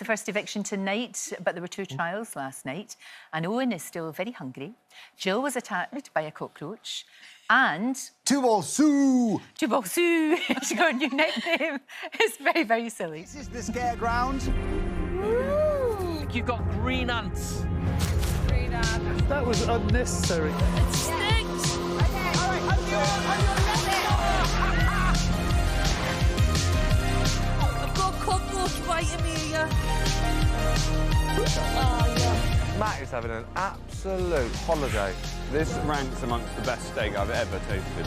the first eviction tonight, but there were 2 trials last night, and Owen is still very hungry. Jill was attacked by a cockroach, and... Tubal Sue! Tubal Sue! She got a new nickname. It's very, very silly. This is the scareground. You've got green ants. Green ants. That was unnecessary. It stinks. Okay, all right, on your I've got a cockroach biting me here. Oh, yeah. Matt is having an absolute holiday. This ranks amongst the best steak I've ever tasted. I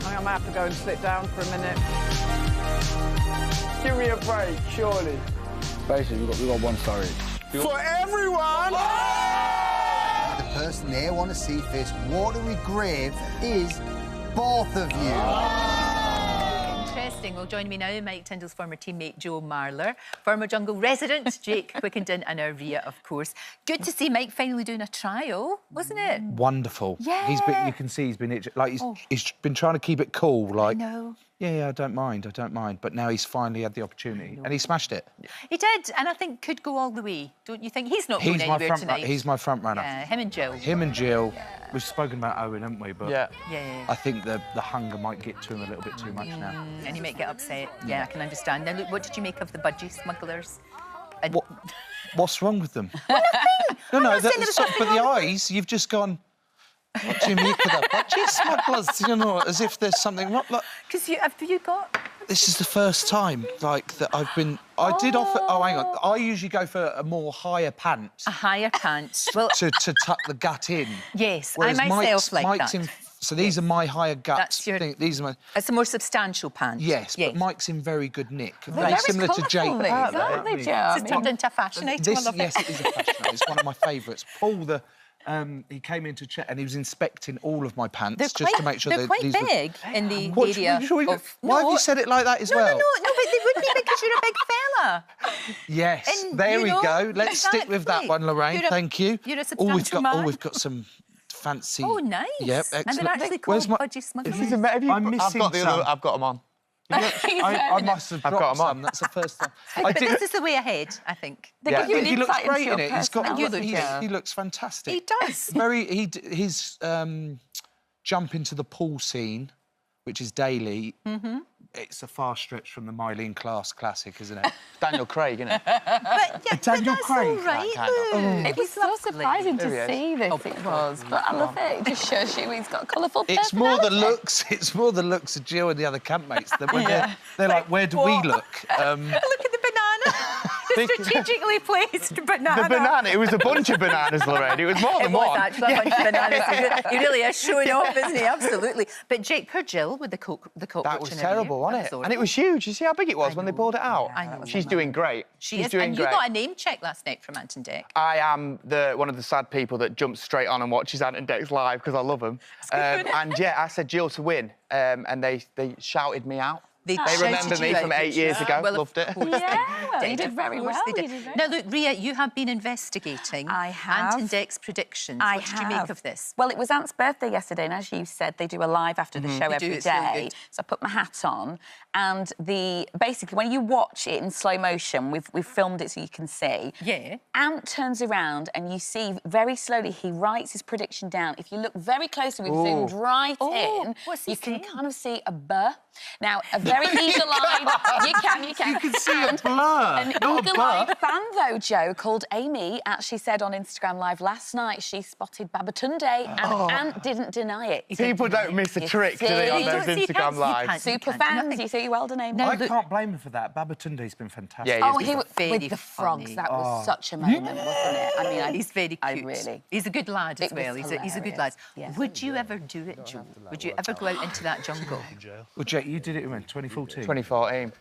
think I might have to go and sit down for a minute. Give me a break, surely. Basically, we've got 1 star each. For everyone! The person they want to see face watery grave is both of you. Interesting. Well, joining me now, Mike Tindall's former teammate, Joe Marler, former Jungle resident, Jake Quickenden, and our Rhea, of course. Good to see Mike finally doing a trial, wasn't it? Wonderful. Yeah. You can see he's been itching. Like, he's been trying to keep it cool, like... No. Yeah, I don't mind. But now he's finally had the opportunity, and he smashed it. He did, and I think could go all the way, don't you think? He's not going anywhere tonight. He's my front runner. Yeah, him and Jill. Him and Jill. Yeah. We've spoken about Owen, haven't we? But Yeah. I think the hunger might get to him a little bit too much now. And he might get upset. Yeah, I can understand. Now, look, what did you make of the Budgie Smugglers? And... What's wrong with them? Well, nothing. No, but the eyes, you've just gone... What do you make of that? Budgie Smugglers, you know, as if there's something wrong. Because have you got... This is the first time, like, that I've been... I did offer... Oh, hang on. I usually go for a more higher pant. A higher pant. Well... to tuck the gut in. Yes, Whereas I myself like that. So these are my higher guts. That's your... These are my... It's a more substantial pant. Yes, but Mike's in very good nick. Very similar to Jake. Aren't they, Joe? It's turned into a fashion item. I love yes, it is a fashion item. It's one of my favourites. Paul, he came in to check and he was inspecting all of my pants to make sure they're quite big in the area of... Why have you said it like that as well? No, but they would be because you're a big fella. Yes, And, there we go. Let's stick with that exactly. one, Lorraine. Thank you. You're a substantial man. We've got some fancy... Oh, nice. Yep, excellent. And they're actually called Budgie Smugglers. I've got them on. I must have dropped some. That's the first time. But this is the way ahead, I think. He looks great in it. He looks fantastic. He does. His jump into the pool scene, which is daily. It's a far stretch from the Mylene Class classic, isn't it? Daniel Craig, isn't it? But Daniel Craig. all right, It was so surprising to see this, it was. But I love it. It just shows you he's got a colourful personality. It's more the looks. It's more the looks of Jill and the other campmates. That when they're like, where do we look? Look at the banana. The strategically placed banana. The banana. It was a bunch of bananas, Lorraine. It was more than one. It was one. actually a bunch of bananas. He really is showing off, isn't he? Absolutely. But Jake, poor Jill with the cockroach. That was terrible, wasn't it? And it was huge. You see how big it was when they pulled it out? I know. She's doing great. She's doing great. And you got a name check last night from Ant and Dec. I am one of the sad people that jumps straight on and watches Ant and Dec's live because I love them. And yeah, I said Jill to win, and they shouted me out. They remember me from 8 years ago. Well, loved it. Yeah, well, you did very well. Now, look, Rhea, you have been investigating Ant and Dec's predictions. What did you make of this? Well, it was Ant's birthday yesterday, and as you said, they do a live after the show every day. So I put my hat on, and basically, when you watch it in slow motion, we've filmed it so you can see. Yeah. Ant turns around, and you see very slowly he writes his prediction down. If you look very closely, we've zoomed right in. You can kind of see a burr. Now, a very eagle-eyed... You can. You can see a blur, An eagle-eyed fan, though, Joe, called Amy, actually said on Instagram Live last night she spotted Babatunde, and Ant didn't deny it. People don't miss a trick, do they, on those Instagram Lives? Super fans, you see, well done, Amy. I can't blame him for that. Babatunde's been fantastic. Yeah, with the frogs, that was such a moment, wasn't it? I mean, he's very cute. He's a good lad as well. He's a good lad. Would you ever do it, Joe? Would you ever go out into that jungle? Well, Jake, you did it when? 2014? 2014.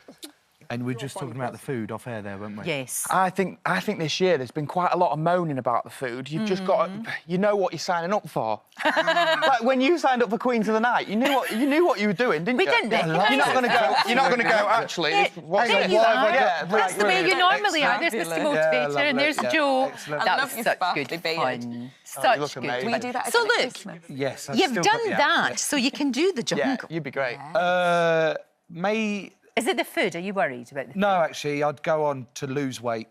And we were just talking about the food off air there, weren't we? Yes. I think this year there's been quite a lot of moaning about the food. You've just got to, you know what you're signing up for. Like when you signed up for Queens of the Night, you knew what you were doing, didn't you? We didn't. You're not going to go. You're not going to go. Actually, that's the way you normally are. There's Mr. Motivator, and there's Joe. That was such good fun. Such good. Will you do that? So look, yes, you've done that, so you can do the jungle. Yeah, you'd be great. May. Is it the food? Are you worried about the food? No, actually, I'd go on to lose weight.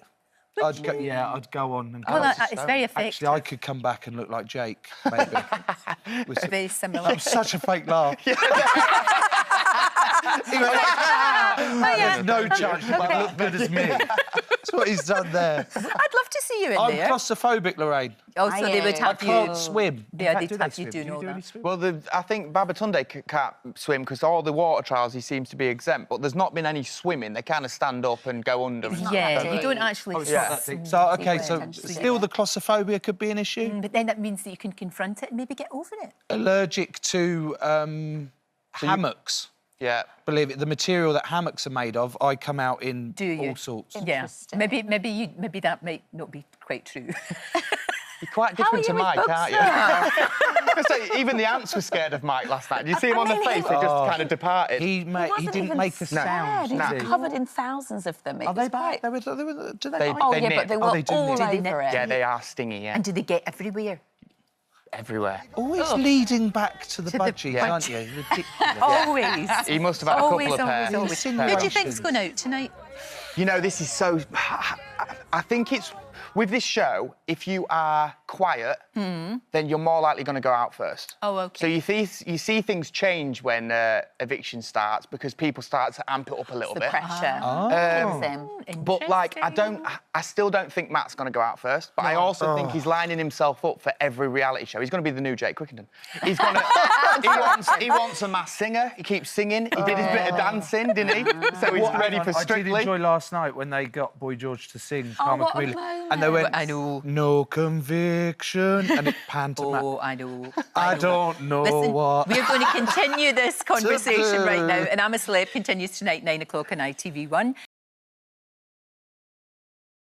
I'd go on and. Well, it's very effective. Actually, I could come back and look like Jake, maybe. Very similar. That was such a fake laugh. There's no chance you might look good as me. That's what he's done there. I'd love to see you in there. I'm claustrophobic, Lorraine. Oh, so they would have I you... can't swim. Yeah, they'd have you doing all do that. Well, I think Babatunde can't swim because all the water trials he seems to be exempt, but there's not been any swimming. They kind of stand up and go under. Yeah, you don't actually... So, OK, so still the claustrophobia could be an issue? But then that means that you can confront it and maybe get over it. Allergic to hammocks. Yeah. Believe it, the material that hammocks are made of, I come out in all sorts. Yeah. Maybe that might not be quite true. You're quite different to Mike, aren't you? So, even the ants were scared of Mike last night. Did you see him on the face? They just kind of departed. He didn't make a sound. He's covered in thousands of them. Are they back? Do they But they were all over it. Yeah, they are stingy, yeah. And do they get everywhere? Everywhere. Always leading back to the Budgie, aren't you? Ridiculous. Always. He must have had a couple of pairs. Always. Who do you think's going out tonight? You know, this is so... I think it's... With this show, if you are quiet, then you're more likely going to go out first. Oh, OK. So you see things change when eviction starts because people start to amp it up a little bit. Pressure. But, like, I still don't think Matt's going to go out first, but I also think he's lining himself up for every reality show. He's going to be the new Jake Quickenden. He's going to... he wants a masked singer. He keeps singing. He did his bit of dancing, didn't he? So he's ready for Strictly. I did enjoy last night when they got Boy George to sing Karma Chameleon. And they went, I know. No conviction, and it pantomimed. Oh, I know. I don't know. Listen, what... we're going to continue this conversation right now, and I'm a Celeb continues tonight, 9 o'clock on ITV1.